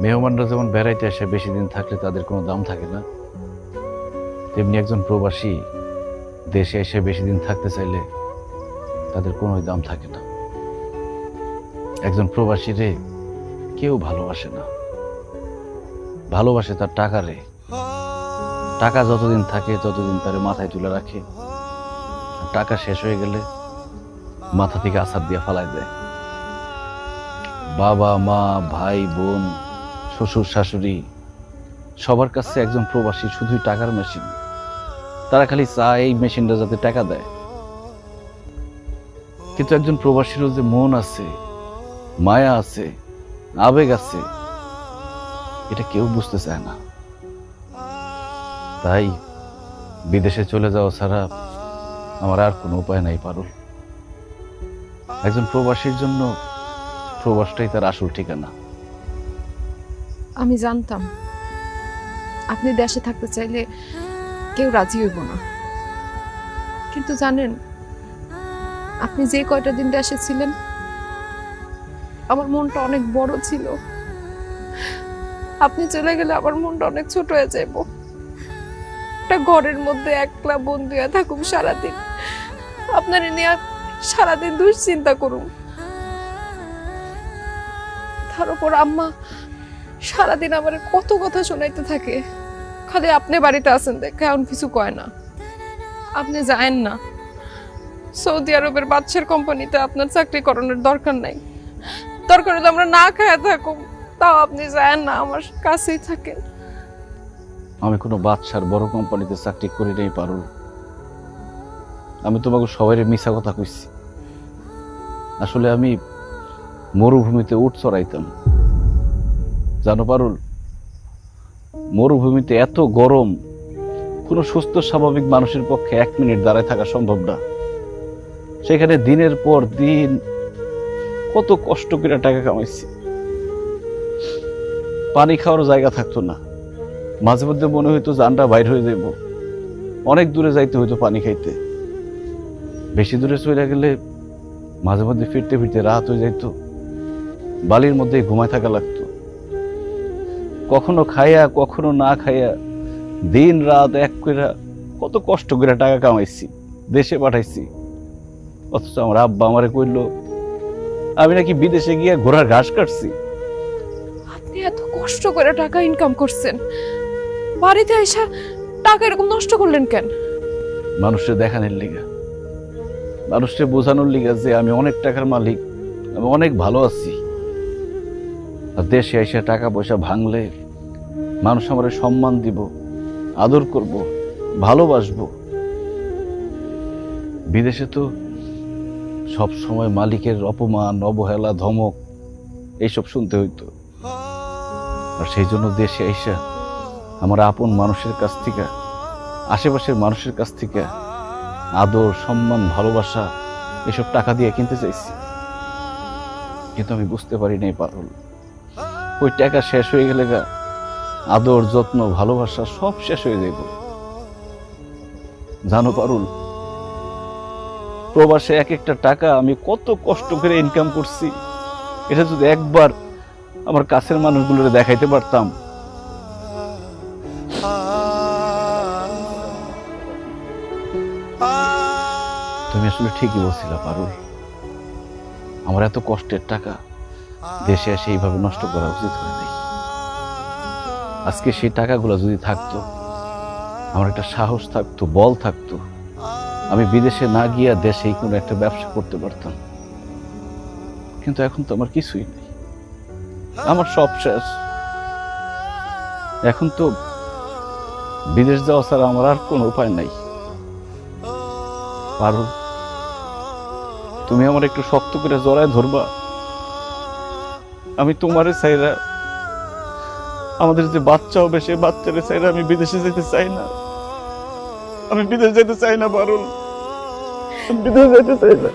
মেহমানরা যেমন বেড়াইতে এসে বেশি দিন থাকলে তাদের কোনো দাম থাকে না, তেমনি একজন প্রবাসী দেশে এসে বেশি দিন থাকতে চাইলে তাদের কোনো দাম থাকে না। একজন প্রবাসীরে কেউ ভালোবাসে না, ভালোবাসে তার টাকারে। টাকা যতদিন থাকে ততদিন তার মাথায় তুলে রাখে, আর টাকা শেষ হয়ে গেলে মাথা থেকে আছাড় দিয়ে ফালাই দেয়। বাবা মা ভাই বোন শ্বশুর শাশুড়ি সবার কাছে একজন প্রবাসী শুধুই টাকার মেশিন। তারা খালি চায় এই মেশিনটা যাতে টাকা দেয়। কিন্তু একজন প্রবাসীরও যে মন আছে, মায়া আছে, আবেগ আছে, এটা কেউ বুঝতে চায় না। তাই বিদেশে চলে যাওয়া ছাড়া আমার আর কোনো উপায় নাই পারুল। একজন প্রবাসীর জন্য প্রবাসটাই তার আসল ঠিকানা। আমি জানতাম আপনি দেশে থাকতে চাইলে কেউ রাজি হইব না, কিন্তু জানেন আপনি যে কয়টা দিন দেশে ছিলেন আমার মনটা অনেক বড় ছিল। আপনি চলে গেলে আমার মনটা অনেক ছোট হয়ে যাইব। একটা ঘরের মধ্যে একলা বন্দি হয়ে থাকুম সারাদিন, আপনার নিয়ে সারাদিন দুশ্চিন্তা করুম। তার উপর আম্মা সারাদিন আমার কত কথা শোনাইতে থাকে, খালি আপনি বাড়িতে আছেন দেখে এমন কিছু কয় না। আপনি যায়েন না, সৌদি আরবের বাদশার কোম্পানিতে আপনার চাকরি করানোর দরকার নাই। দরকার হলে আমরা না খায়া থাকুম, তাও আপনি যায়েন না, আমার কাছেই থাকেন। আমি কোনো বাদশার বড় কোম্পানিতে চাকরি করি নাই পারুল। আমি তোমাকে সবাই মিছা কথা কইছি। আসলে আমি মরুভূমিতে উট চড়াইতাম। জানো পারুল, মরুভূমিতে এত গরম, কোনো সুস্থ স্বাভাবিক মানুষের পক্ষে 1 মিনিট দাঁড়ায় থাকা সম্ভব না। সেখানে দিনের পর দিন কত কষ্ট করে টাকা কামাইছি। পানি খাওয়ার জায়গা থাকতো না, মাঝে মধ্যে মনে হইতো জানটা বাইর হয়ে যাইব। অনেক দূরে যাইতে হইতো পানি খাইতে। বেশি দূরে চলে গেলে মাঝে মধ্যে ফিরতে ফিরতে রাত হয়ে যাইতো, বালির মধ্যে ঘুমায় থাকা লাগতো। কখনো খাইয়া কখনো না খাইয়া দিন রাত এক করে কত কষ্ট করে টাকা কামাইছি, দেশে পাঠাইছি। অথচ আমার আব্বা আমারে কইল আমি নাকি বিদেশে গিয়ে ঘোড়ার ঘাস কাটছি। আপনি এত কষ্ট করে টাকা ইনকাম করছেন, বাড়িতে এসে টাকা এরকম নষ্ট করলেন কেন? মানুষকে দেখানোর লিগা, মানুষকে বোঝানোর লিগা যে আমি অনেক টাকার মালিক, আমি অনেক ভালো আছি। আর দেশে এসে টাকা পয়সা ভাঙলে মানুষ আমার সম্মান দিব, আদর করব, ভালোবাসবো। বিদেশে তো সব সময় মালিকের অপমান, অবহেলা, ধমক এইসব শুনতে হইতো। আর সেই জন্য দেশে আইসা আমার আপন মানুষের কাছ থেকে, আশেপাশের মানুষের কাছ থেকে আদর, সম্মান, ভালোবাসা এসব টাকা দিয়ে কিনতে চাইছি। কিন্তু আমি বুঝতে পারি নাই পারুল, ওই টাকা শেষ হয়ে গেলে গা আদর, যত্ন, ভালোবাসা সব শেষ হয়ে যাইব। জানো পারুল, প্রবাসে এক একটা টাকা আমি কত কষ্ট করে ইনকাম করছি, এটা যদি একবার আমার কাছের মানুষগুলোরে দেখাইতে পারতাম। তুমি আসলে ঠিকই বলছিলা পারুল, আমার এত কষ্টের টাকা দেশে এসে এইভাবে নষ্ট করা উচিত হয় নাই। আজকে সেই টাকাগুলো যদি থাকতো, আমার একটা সাহস থাকতো, বল থাকতো, আমি বিদেশে না গিয়া দেশেই কোনো একটা ব্যবসা করতে পারতাম। কিন্তু এখন তো আমার কিছুই নেই, আমার সব শেষ। এখন তো বিদেশ যাওয়া ছাড়া আমার আর কোনো উপায় নাই। পারুল, তুমি আমার একটু শক্ত করে জড়ায় ধরবা। আমি তোমারে চাইরা, আমাদের যে বাচ্চা হবে সে বাচ্চারে চাইরা আমি বিদেশে যেতে চাই না। আমি বিদেশ যেতে চাই না পারুল, বিদেশ যেতে চাই না।